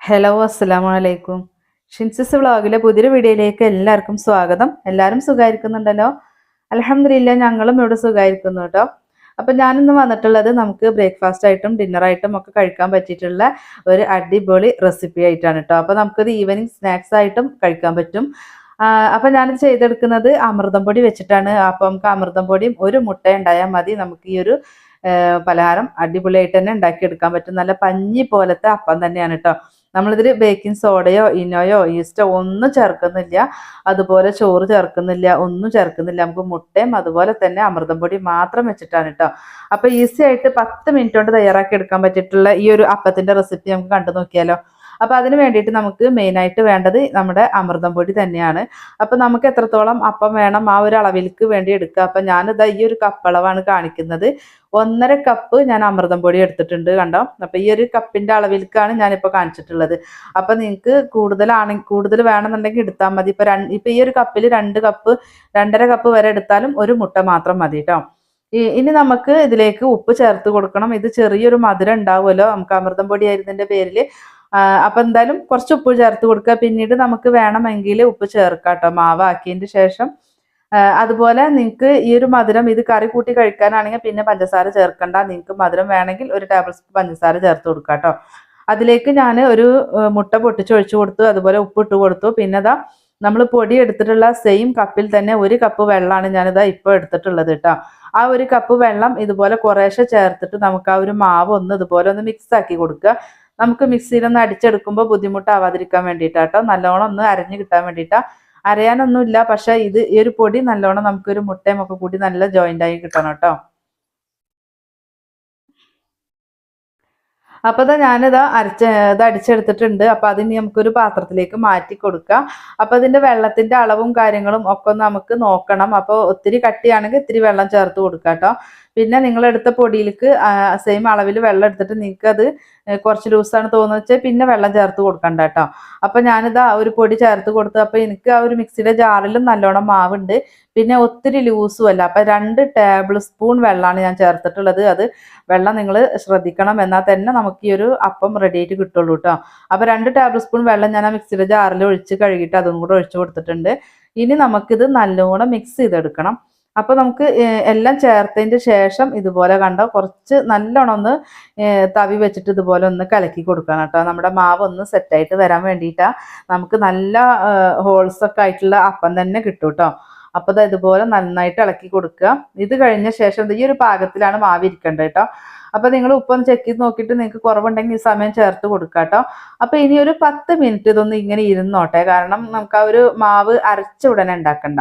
Hello അസ്സലാമു അലൈക്കും. ഷിൻസിസ് വ്ളോഗിലെ പുതിയൊരു വീഡിയോയിലേക്ക് എല്ലാവർക്കും സ്വാഗതം. എല്ലാവരും സുഖമായിരിക്കുന്നുണ്ടല്ലോ? അൽഹംദുലില്ലാ ഞങ്ങളും ഇവിടെ സുഖമായിരിക്കുന്നു കേട്ടോ. അപ്പം ഞാനിന്ന് വന്നിട്ടുള്ളത് നമുക്ക് ബ്രേക്ക്ഫാസ്റ്റ് ആയിട്ടും ഡിന്നറായിട്ടും ഒക്കെ കഴിക്കാൻ പറ്റിയിട്ടുള്ള ഒരു അടിപൊളി റെസിപ്പി ആയിട്ടാണ് കേട്ടോ. അപ്പോൾ നമുക്കത് ഈവനിങ് സ്നാക്സ് ആയിട്ടും കഴിക്കാൻ പറ്റും. അപ്പം ഞാനിത് ചെയ്തെടുക്കുന്നത് അമൃതം പൊടി വെച്ചിട്ടാണ്. അപ്പം നമുക്ക് അമൃതം പൊടിയും ഒരു മുട്ട ഉണ്ടായാൽ മതി നമുക്ക് ഈ ഒരു പലഹാരം അടിപൊളിയായിട്ട് തന്നെ ഉണ്ടാക്കിയെടുക്കാൻ പറ്റും. നല്ല പഞ്ഞി പോലത്തെ അപ്പം തന്നെയാണ് കേട്ടോ. നമ്മളിതിൽ ബേക്കിംഗ് സോഡയോ ഇനോയോ ഈസ്റ്റോ ഒന്നും ചേർക്കുന്നില്ല, അതുപോലെ ചോറ് ചേർക്കുന്നില്ല, ഒന്നും ചേർക്കുന്നില്ല. നമുക്ക് മുട്ടയും അതുപോലെ തന്നെ അമൃതം പൊടി മാത്രം വെച്ചിട്ടാണ് കേട്ടോ. അപ്പോൾ ഈസി ആയിട്ട് 10 മിനിറ്റ് കൊണ്ട് തയ്യാറാക്കി എടുക്കാൻ പറ്റിയിട്ടുള്ള ഈ ഒരു അപ്പത്തിൻ്റെ റെസിപ്പി നമുക്ക് കണ്ടു നോക്കിയാലോ. അപ്പോൾ അതിന് വേണ്ടിയിട്ട് നമുക്ക് മെയിനായിട്ട് വേണ്ടത് നമ്മുടെ അമൃതം പൊടി തന്നെയാണ്. അപ്പോൾ നമുക്ക് എത്രത്തോളം അപ്പം വേണം ആ ഒരു അളവിലേക്ക് വേണ്ടി എടുക്കുക. അപ്പം ഞാനിതാ ഈ ഒരു കപ്പളവാണ് കാണിക്കുന്നത്. 1.5 കപ്പ് ഞാൻ അമൃതം പൊടി എടുത്തിട്ടുണ്ട് കണ്ടോ. അപ്പോൾ ഈ ഒരു കപ്പിൻ്റെ അളവിലേക്കാണ് ഞാനിപ്പോൾ കാണിച്ചിട്ടുള്ളത്. അപ്പോൾ നിങ്ങൾക്ക് കൂടുതൽ വേണമെന്നുണ്ടെങ്കിൽ എടുത്താൽ മതി. ഇപ്പോൾ ഈ ഒരു കപ്പിൽ 2 കപ്പ് 2.5 കപ്പ് വരെ എടുത്താലും ഒരു മുട്ട മാത്രം മതി കേട്ടോ. ഇനി നമുക്ക് ഇതിലേക്ക് ഉപ്പ് ചേർത്ത് കൊടുക്കണം. ഇത് ചെറിയൊരു മധുരം ഉണ്ടാവുമല്ലോ നമുക്ക് അമൃതം പൊടി ആയിരുന്നതിൻ്റെ പേരിൽ. അപ്പം എന്തായാലും കുറച്ച് ഉപ്പ് ചേർത്ത് കൊടുക്കുക. പിന്നീട് നമുക്ക് വേണമെങ്കിൽ ഉപ്പ് ചേർക്കാം കേട്ടോ മാവാക്കിയതിന് ശേഷം. അതുപോലെ നിങ്ങൾക്ക് ഈ ഒരു മധുരം ഇത് കറി കൂട്ടി കഴിക്കാനാണെങ്കിൽ പിന്നെ പഞ്ചസാര ചേർക്കണ്ട. നിങ്ങൾക്ക് മധുരം വേണമെങ്കിൽ 1 ടേബിൾ സ്പൂൺ പഞ്ചസാര ചേർത്ത് കൊടുക്കുക കേട്ടോ. അതിലേക്ക് ഞാൻ ഒരു മുട്ട പൊട്ടിച്ചൊഴിച്ചു കൊടുത്തു, അതുപോലെ ഉപ്പിട്ട് കൊടുത്തു. പിന്നെ ഇതാ നമ്മൾ പൊടി എടുത്തിട്ടുള്ള സെയിം കപ്പിൽ തന്നെ 1 കപ്പ് വെള്ളമാണ് ഞാനിതാ ഇപ്പോൾ എടുത്തിട്ടുള്ളത് കേട്ടോ. ആ 1 കപ്പ് വെള്ളം ഇതുപോലെ കുറേശ്ശെ ചേർത്തിട്ട് നമുക്ക് ആ ഒരു മാവ് ഇതുപോലെ ഒന്ന് മിക്സ് ആക്കി കൊടുക്കുക. നമുക്ക് മിക്സിയിലൊന്ന് അടിച്ചെടുക്കുമ്പോൾ ബുദ്ധിമുട്ടാവാതിരിക്കാൻ വേണ്ടിയിട്ടാട്ടോ, നല്ലോണം ഒന്ന് അരഞ്ഞു കിട്ടാൻ വേണ്ടിയിട്ടാ. അരയാനൊന്നുമില്ല, പക്ഷെ ഈ ഒരു പൊടി നല്ലോണം നമുക്കൊരു മുട്ടയും ഒക്കെ കൂടി നല്ല ജോയിൻ്റ് ആയി കിട്ടണം കേട്ടോ. അപ്പോൾ ഞാനിതാ അടിച്ചെടുത്തിട്ടുണ്ട്. അപ്പോൾ അതിന് നമുക്കൊരു പാത്രത്തിലേക്ക് മാറ്റി കൊടുക്കാം. അപ്പോൾ അതിൻ്റെ വെള്ളത്തിൻ്റെ അളവും കാര്യങ്ങളും ഒക്കെ ഒന്ന് നമുക്ക് നോക്കണം. അപ്പോൾ ഒത്തിരി കട്ടിയാണെങ്കിൽ ഇത്തിരി വെള്ളം ചേർത്ത് കൊടുക്കാം കേട്ടോ. പിന്നെ നിങ്ങളെടുത്ത പൊടിയിലേക്ക് സെയിം അളവിൽ വെള്ളം എടുത്തിട്ട് നിങ്ങൾക്കത് കുറച്ച് ലൂസാണ് തോന്നുന്നത് വെച്ചാൽ പിന്നെ വെള്ളം ചേർത്ത് കൊടുക്കണ്ട കേട്ടോ. അപ്പോൾ ഞാനിതാ ഒരു പൊടി ചേർത്ത് കൊടുത്തു. അപ്പോൾ എനിക്ക് ആ ഒരു മിക്സിയുടെ ജാറിലും നല്ലോണം മാവുണ്ട്, പിന്നെ ഒത്തിരി ലൂസും അല്ല. അപ്പോൾ 2 ടേബിൾ സ്പൂൺ വെള്ളമാണ് ഞാൻ ചേർത്തിട്ടുള്ളത്. അത് വെള്ളം നിങ്ങൾ ശ്രദ്ധിക്കണം, എന്നാൽ തന്നെ നമുക്ക് ഈ ഒരു അപ്പം റെഡി ആയിട്ട് കിട്ടുള്ളൂ കേട്ടോ. അപ്പോൾ 2 ടേബിൾ സ്പൂൺ വെള്ളം ഞാൻ ആ മിക്സിയുടെ ജാറിൽ ഒഴിച്ച് കഴുകിയിട്ട് അതും കൂടെ ഒഴിച്ച് കൊടുത്തിട്ടുണ്ട്. ഇനി നമുക്കിത് നല്ലോണം മിക്സ് ചെയ്തെടുക്കണം. അപ്പോൾ നമുക്ക് എല്ലാം ചേർത്തതിൻ്റെ ശേഷം ഇതുപോലെ കണ്ടോ കുറച്ച് നല്ലോണം ഒന്ന് തവി വെച്ചിട്ട് ഇതുപോലെ ഒന്ന് കലക്കി കൊടുക്കണം കേട്ടോ. നമ്മുടെ മാവ് ഒന്ന് സെറ്റായിട്ട് വരാൻ വേണ്ടിയിട്ടാണ്. നമുക്ക് നല്ല ഹോൾസൊക്കെ ആയിട്ടുള്ള അപ്പം തന്നെ കിട്ടും കേട്ടോ. അപ്പോൾ ഇതുപോലെ നന്നായിട്ട് ഇളക്കി കൊടുക്കുക. ഇത് കഴിഞ്ഞ ശേഷം ഈ ഒരു പാകത്തിലാണ് മാവ് ഇരിക്കേണ്ടത് കേട്ടോ. അപ്പോൾ നിങ്ങൾ ഉപ്പൊന്ന് ചെക്ക് ചെയ്ത് നോക്കിയിട്ട് നിങ്ങൾക്ക് കുറവുണ്ടെങ്കിൽ ഈ സമയം ചേർത്ത് കൊടുക്കുക കേട്ടോ. അപ്പോൾ ഇനി ഒരു 10 മിനിറ്റ് ഇതൊന്ന് ഇങ്ങനെ ഇരുന്നോട്ടെ. കാരണം നമുക്ക് ആ ഒരു മാവ് അരച്ച ഉടനെ ഉണ്ടാക്കണ്ട.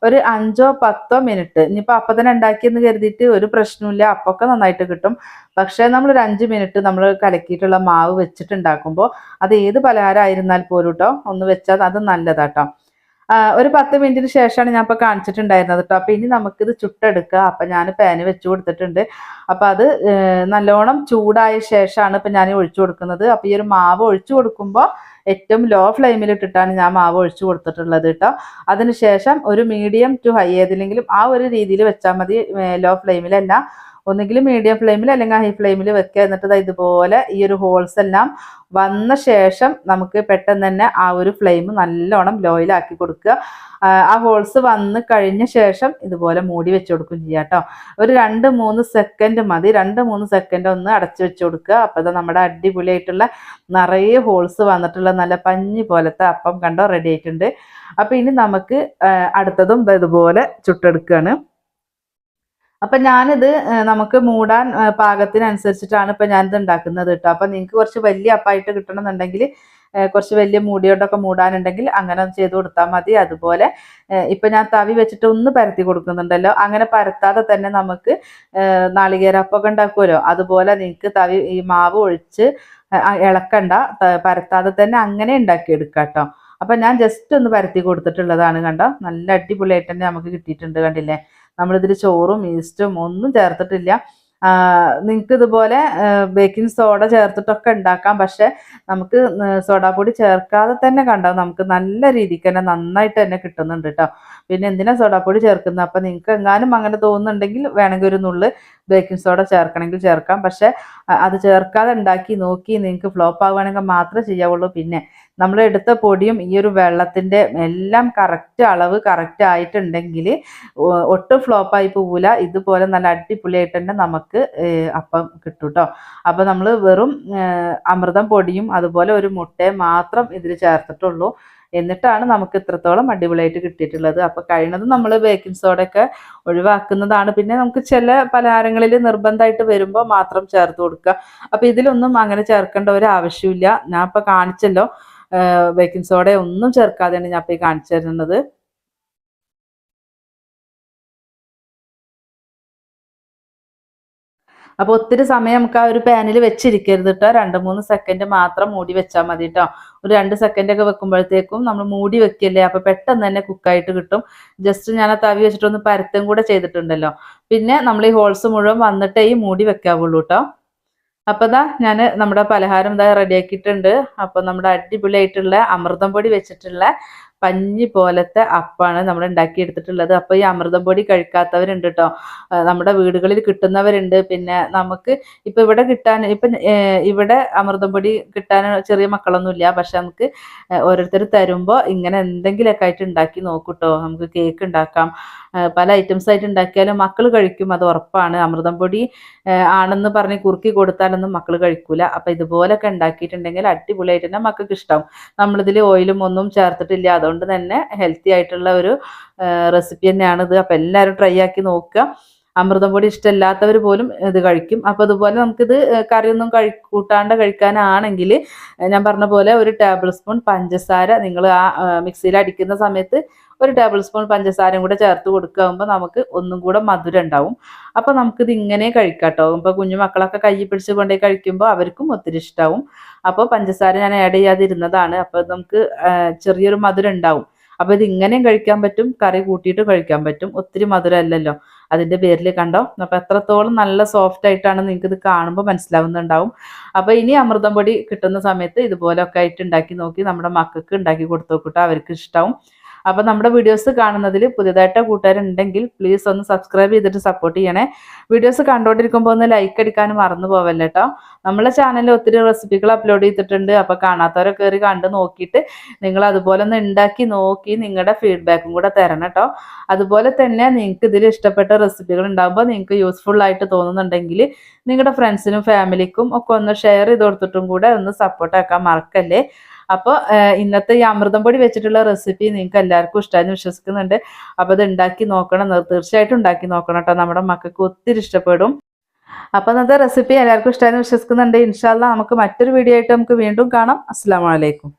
ഒരു 5-10 മിനിറ്റ് ഇനിയിപ്പോൾ അപ്പം തന്നെ ഉണ്ടാക്കിയെന്ന് കരുതിയിട്ട് ഒരു പ്രശ്നമില്ല, അപ്പൊക്കെ നന്നായിട്ട് കിട്ടും. പക്ഷേ നമ്മളൊരു 5 മിനിറ്റ് നമ്മൾ കലക്കിയിട്ടുള്ള മാവ് വെച്ചിട്ടുണ്ടാക്കുമ്പോൾ അത് ഏത് പലഹാരം ആയിരുന്നാൽ പോലും കേട്ടോ ഒന്ന് വെച്ചാൽ അത് നല്ലതാട്ടോ. ഒരു 10 മിനിറ്റിന് ശേഷമാണ് ഞാൻ ഇപ്പോൾ കാണിച്ചിട്ടുണ്ടായിരുന്നത് കേട്ടോ. അപ്പോൾ ഇനി നമുക്കിത് ചുട്ടെടുക്കുക. അപ്പം ഞാൻ പാന് വെച്ച് കൊടുത്തിട്ടുണ്ട്. അപ്പോൾ അത് നല്ലോണം ചൂടായ ശേഷമാണ് ഇപ്പം ഞാൻ ഒഴിച്ചു കൊടുക്കുന്നത്. അപ്പോൾ ഈ ഒരു മാവ് ഒഴിച്ചു കൊടുക്കുമ്പോൾ ഏറ്റവും ലോ ഫ്ലെയിമിൽ ഇട്ടിട്ടാണ് ഞാൻ മാവ് ഒഴിച്ചു കൊടുത്തിട്ടുള്ളത് കേട്ടോ. അതിനുശേഷം ഒരു മീഡിയം ടു ഹൈ ഏതിലെങ്കിലും ആ ഒരു രീതിയിൽ വെച്ചാൽ മതി, ലോ ഫ്ലെയിമിലല്ല. ഒന്നുകിൽ മീഡിയം ഫ്ലെയിമിൽ അല്ലെങ്കിൽ ഹൈ ഫ്ലെയിമിൽ വെക്കുക. എന്നിട്ട് ഇതുപോലെ ഈ ഒരു ഹോൾസ് എല്ലാം വന്ന ശേഷം നമുക്ക് പെട്ടെന്ന് തന്നെ ആ ഒരു ഫ്ലെയിം നല്ലോണം ലോയിലാക്കി കൊടുക്കുക. ആ ഹോൾസ് വന്ന് കഴിഞ്ഞ ശേഷം ഇതുപോലെ മൂടി വെച്ച് കൊടുക്കും ചെയ്യാം കേട്ടോ. ഒരു 2-3 സെക്കൻഡ് മതി. 2-3 സെക്കൻഡ് ഒന്ന് അടച്ചു വെച്ച് കൊടുക്കുക. അപ്പോൾ നമ്മുടെ അടിപൊളിയായിട്ടുള്ള നിറയെ ഹോൾസ് വന്നിട്ടുള്ള നല്ല പഞ്ഞി പോലത്തെ അപ്പം കണ്ടോ റെഡി ആയിട്ടുണ്ട്. അപ്പോൾ ഇനി നമുക്ക് അടുത്തതും ഇതുപോലെ ചുട്ടെടുക്കുകയാണ്. അപ്പം ഞാനിത് നമുക്ക് മൂടാൻ പാകത്തിനനുസരിച്ചിട്ടാണ് ഇപ്പം ഞാനിത് ഉണ്ടാക്കുന്നത് കേട്ടോ. അപ്പം നിങ്ങൾക്ക് കുറച്ച് വലിയ അപ്പമായിട്ട് കിട്ടണമെന്നുണ്ടെങ്കിൽ കുറച്ച് വലിയ മൂടിയോണ്ടൊക്കെ മൂടാനുണ്ടെങ്കിൽ അങ്ങനെ ചെയ്ത് കൊടുത്താൽ മതി. അതുപോലെ ഇപ്പം ഞാൻ തവി വെച്ചിട്ട് ഒന്ന് പരത്തി കൊടുക്കുന്നുണ്ടല്ലോ, അങ്ങനെ പരത്താതെ തന്നെ നമുക്ക് നാളികേരപ്പൊക്കെ ഉണ്ടാക്കുമല്ലോ അതുപോലെ നിങ്ങൾക്ക് ഈ മാവ് ഒഴിച്ച് ഇളക്കണ്ട, പരത്താതെ തന്നെ അങ്ങനെ ഉണ്ടാക്കിയെടുക്കാം കേട്ടോ. അപ്പം ഞാൻ ജസ്റ്റ് ഒന്ന് പരത്തി കൊടുത്തിട്ടുള്ളതാണ് കണ്ടോ. നല്ല അടിപൊളിയായിട്ട് തന്നെ നമുക്ക് കിട്ടിയിട്ടുണ്ട് കണ്ടില്ലേ. നമ്മളിതിൽ ചോറും ഈസ്റ്റും ഒന്നും ചേർത്തിട്ടില്ല. നിങ്ങൾക്ക് ഇതുപോലെ ബേക്കിംഗ് സോഡ ചേർത്തിട്ടൊക്കെ ഉണ്ടാക്കാം. പക്ഷെ നമുക്ക് സോഡാപ്പൊടി ചേർക്കാതെ തന്നെ കണ്ടാവും നമുക്ക് നല്ല രീതിക്ക് തന്നെ നന്നായിട്ട് തന്നെ കിട്ടുന്നുണ്ട് കേട്ടോ. പിന്നെ എന്തിനാ സോഡാപ്പൊടി ചേർക്കുന്നത്? അപ്പം നിങ്ങൾക്ക് എങ്ങാനും അങ്ങനെ തോന്നുന്നുണ്ടെങ്കിൽ വേണമെങ്കിൽ ഒരു നുള്ള് ബേക്കിംഗ് സോഡ ചേർക്കണമെങ്കിൽ ചേർക്കാം. പക്ഷെ അത് ചേർക്കാതെ ഉണ്ടാക്കി നോക്കി നിങ്ങൾക്ക് ഫ്ലോപ്പ് ആവുകയാണെങ്കിൽ മാത്രമേ ചെയ്യാവുള്ളൂ. പിന്നെ നമ്മൾ എടുത്ത പൊടിയും ഈ ഒരു വെള്ളത്തിൻ്റെ എല്ലാം കറക്റ്റ് അളവ് കറക്റ്റ് ആയിട്ടുണ്ടെങ്കിൽ ഒട്ടും ഫ്ലോപ്പായി പോവില്ല. ഇതുപോലെ നല്ല അടിപൊളിയായിട്ട് തന്നെ നമുക്ക് അപ്പം കിട്ടും കേട്ടോ. അപ്പോൾ നമ്മൾ വെറും അമൃതം പൊടിയും അതുപോലെ ഒരു മുട്ടയും മാത്രം ഇതിൽ ചേർത്തിട്ടുള്ളൂ. എന്നിട്ടാണ് നമുക്ക് ഇത്രത്തോളം അടിപൊളിയായിട്ട് കിട്ടിയിട്ടുള്ളത്. അപ്പോൾ കഴിയുന്നതും നമ്മൾ ബേക്കിംഗ് സോഡയൊക്കെ ഒഴിവാക്കുന്നതാണ്. പിന്നെ നമുക്ക് ചില പലഹാരങ്ങളിൽ നിർബന്ധമായിട്ട് വരുമ്പോൾ മാത്രം ചേർത്ത് കൊടുക്കുക. അപ്പോൾ ഇതിലൊന്നും അങ്ങനെ ചേർക്കേണ്ട ഒരു ആവശ്യമില്ല. ഞാൻ ഇപ്പോൾ കാണിച്ചല്ലോ, ബേക്കിംഗ് സോഡ ഒന്നും ചേർക്കാതെയാണ് ഞാൻ ഇപ്പോൾ ഈ കാണിച്ചു തരുന്നത്. അപ്പോൾ ഒത്തിരി സമയം നമുക്ക് ആ ഒരു പാനിൽ വെച്ചിരിക്കരുത് കേട്ടോ. 2-3 സെക്കൻഡ് മാത്രം മൂടി വെച്ചാൽ മതി കേട്ടോ. ഒരു 2 സെക്കൻഡൊക്കെ വെക്കുമ്പോഴത്തേക്കും നമ്മൾ മൂടി വെക്കല്ലേ, അപ്പോൾ പെട്ടെന്ന് തന്നെ കുക്കായിട്ട് കിട്ടും. ജസ്റ്റ് ഞാൻ ആ തവി വെച്ചിട്ടൊന്ന് പരത്തും കൂടെ ചെയ്തിട്ടുണ്ടല്ലോ. പിന്നെ നമ്മൾ ഈ ഹോൾസ് മുഴുവൻ വന്നിട്ടേ ഈ മൂടി വെക്കാവുള്ളൂ കേട്ടോ. അപ്പോൾ ദാ ഞാൻ നമ്മുടെ പലഹാരം ഇതാ റെഡിയാക്കിയിട്ടുണ്ട്. അപ്പോൾ നമ്മുടെ അടിപൊളിയായിട്ടുള്ള അമൃതം പൊടി വെച്ചിട്ടുള്ള പഞ്ഞി പോലത്തെ അപ്പാണ് നമ്മൾ ഉണ്ടാക്കിയെടുത്തിട്ടുള്ളത്. അപ്പോൾ ഈ അമൃതം പൊടി കഴിക്കാത്തവരുണ്ട് കേട്ടോ, നമ്മുടെ വീടുകളിൽ കിട്ടുന്നവരുണ്ട്. പിന്നെ നമുക്ക് ഇപ്പം ഇവിടെ കിട്ടാൻ ഇവിടെ അമൃതം പൊടി കിട്ടാൻ ചെറിയ മക്കളൊന്നുമില്ല. പക്ഷെ നമുക്ക് ഓരോരുത്തർ തരുമ്പോൾ ഇങ്ങനെ എന്തെങ്കിലുമൊക്കെ ആയിട്ട് ഉണ്ടാക്കി നോക്കൂട്ടോ. നമുക്ക് കേക്ക് ഉണ്ടാക്കാം, പല ഐറ്റംസ് ആയിട്ട് ഉണ്ടാക്കിയാലും മക്കൾ കഴിക്കും, അത് ഉറപ്പാണ്. അമൃതം പൊടി ആണെന്ന് പറഞ്ഞ് കുറുക്കി കൊടുത്താലൊന്നും മക്കൾ കഴിക്കൂല. അപ്പം ഇതുപോലൊക്കെ ഉണ്ടാക്കിയിട്ടുണ്ടെങ്കിൽ അടിപൊളിയായിട്ട് തന്നെ മക്കൾക്ക് ഇഷ്ടമാവും. നമ്മളിതിൽ ഓയിലും ഒന്നും ചേർത്തിട്ടില്ല, അതുകൊണ്ട് തന്നെ ഹെൽത്തി ആയിട്ടുള്ള ഒരു റെസിപ്പി തന്നെയാണിത്. അപ്പം എല്ലാവരും ട്രൈ ആക്കി നോക്കുക. അമൃതം പൊടി ഇഷ്ടമില്ലാത്തവർ പോലും ഇത് കഴിക്കും. അപ്പോൾ അതുപോലെ നമുക്കിത് കറിയൊന്നും കൂട്ടാണ്ട് കഴിക്കാനാണെങ്കിൽ ഞാൻ പറഞ്ഞ പോലെ ഒരു ടേബിൾ സ്പൂൺ പഞ്ചസാര നിങ്ങൾ ആ മിക്സിയിൽ അടിക്കുന്ന സമയത്ത് ഒരു ടേബിൾ സ്പൂൺ പഞ്ചസാരയും കൂടെ ചേർത്ത് കൊടുക്കുമ്പോൾ നമുക്ക് ഒന്നും കൂടെ മധുരം ഉണ്ടാവും. അപ്പോൾ നമുക്കിത് ഇങ്ങനെ കഴിക്കാം കേട്ടോ. ഇപ്പോൾ കുഞ്ഞു മക്കളൊക്കെ കൈ പിടിച്ച് കൊണ്ടേ കഴിക്കുമ്പോൾ അവർക്കും ഒത്തിരി ഇഷ്ടമാവും. അപ്പോൾ പഞ്ചസാര ഞാൻ ആഡ് ചെയ്യാതിരുന്നതാണ്. അപ്പോൾ നമുക്ക് ചെറിയൊരു മധുരം ഉണ്ടാവും. അപ്പോൾ ഇത് ഇങ്ങനെയും കഴിക്കാൻ പറ്റും, കറി കൂട്ടിയിട്ട് കഴിക്കാൻ പറ്റും. ഒത്തിരി മധുരം അല്ലല്ലോ അതിൻ്റെ പേരിൽ, കണ്ടോ. അപ്പോൾ എത്രത്തോളം നല്ല സോഫ്റ്റ് ആയിട്ടാണ് നിങ്ങൾക്ക് ഇത് കാണുമ്പോൾ മനസ്സിലാവുന്നുണ്ടാവും. അപ്പോൾ ഇനി അമൃതം പൊടി കിട്ടുന്ന സമയത്ത് ഇതുപോലൊക്കെ ആയിട്ട് ഉണ്ടാക്കി നോക്കി നമ്മുടെ മക്കൾക്ക് ഉണ്ടാക്കി കൊടുത്തു നോക്കിട്ടോ, അവർക്ക് ഇഷ്ടമാവും. അപ്പോൾ നമ്മുടെ വീഡിയോസ് കാണുന്നതിൽ പുതിയതായിട്ട് കൂട്ടുകാരുണ്ടെങ്കിൽ പ്ലീസ് ഒന്ന് സബ്സ്ക്രൈബ് ചെയ്തിട്ട് സപ്പോർട്ട് ചെയ്യണേ. വീഡിയോസ് കണ്ടുകൊണ്ടിരിക്കുമ്പോൾ ഒന്ന് ലൈക്ക് അടിക്കാനും മറന്നു പോവല്ലേ കേട്ടോ. നമ്മളെ ചാനലിൽ ഒത്തിരി റെസിപ്പികൾ അപ്ലോഡ് ചെയ്തിട്ടുണ്ട്. അപ്പോൾ കാണാത്തവരെ കയറി കണ്ട് നോക്കിയിട്ട് നിങ്ങൾ അതുപോലെ ഒന്ന് ഉണ്ടാക്കി നോക്കി നിങ്ങളുടെ ഫീഡ്ബാക്കും കൂടെ തരണം കേട്ടോ. അതുപോലെ തന്നെ നിങ്ങൾക്ക് ഇതിൽ ഇഷ്ടപ്പെട്ട റെസിപ്പികൾ ഉണ്ടാകുമ്പോൾ നിങ്ങൾക്ക് യൂസ്ഫുൾ ആയിട്ട് തോന്നുന്നുണ്ടെങ്കിൽ നിങ്ങളുടെ ഫ്രണ്ട്സിനും ഫാമിലിക്കും ഒക്കെ ഒന്ന് ഷെയർ ചെയ്ത് കൊടുത്തിട്ടും കൂടെ ഒന്ന് സപ്പോർട്ടാക്കാൻ മറക്കല്ലേ. അപ്പോൾ ഇന്നത്തെ ഈ അമൃതം പൊടി വെച്ചിട്ടുള്ള റെസിപ്പി നിങ്ങൾക്ക് എല്ലാവർക്കും ഇഷ്ടമായെന്ന് വിശ്വസിക്കുന്നുണ്ട്. അപ്പോൾ ഇത് ഉണ്ടാക്കി നോക്കണം, തീർച്ചയായിട്ടും ഉണ്ടാക്കി നോക്കണം കേട്ടോ. നമ്മുടെ മക്കൾക്ക് ഒത്തിരി ഇഷ്ടപ്പെടും. അപ്പോൾ ഇന്നത്തെ റെസിപ്പി എല്ലാവർക്കും ഇഷ്ടമായെന്ന് വിശ്വസിക്കുന്നുണ്ട്. ഇൻഷാ അല്ലാഹ് നമുക്ക് മറ്റൊരു വീഡിയോ ആയിട്ട് നമുക്ക് വീണ്ടും കാണാം. അസ്സലാമു അലൈക്കും.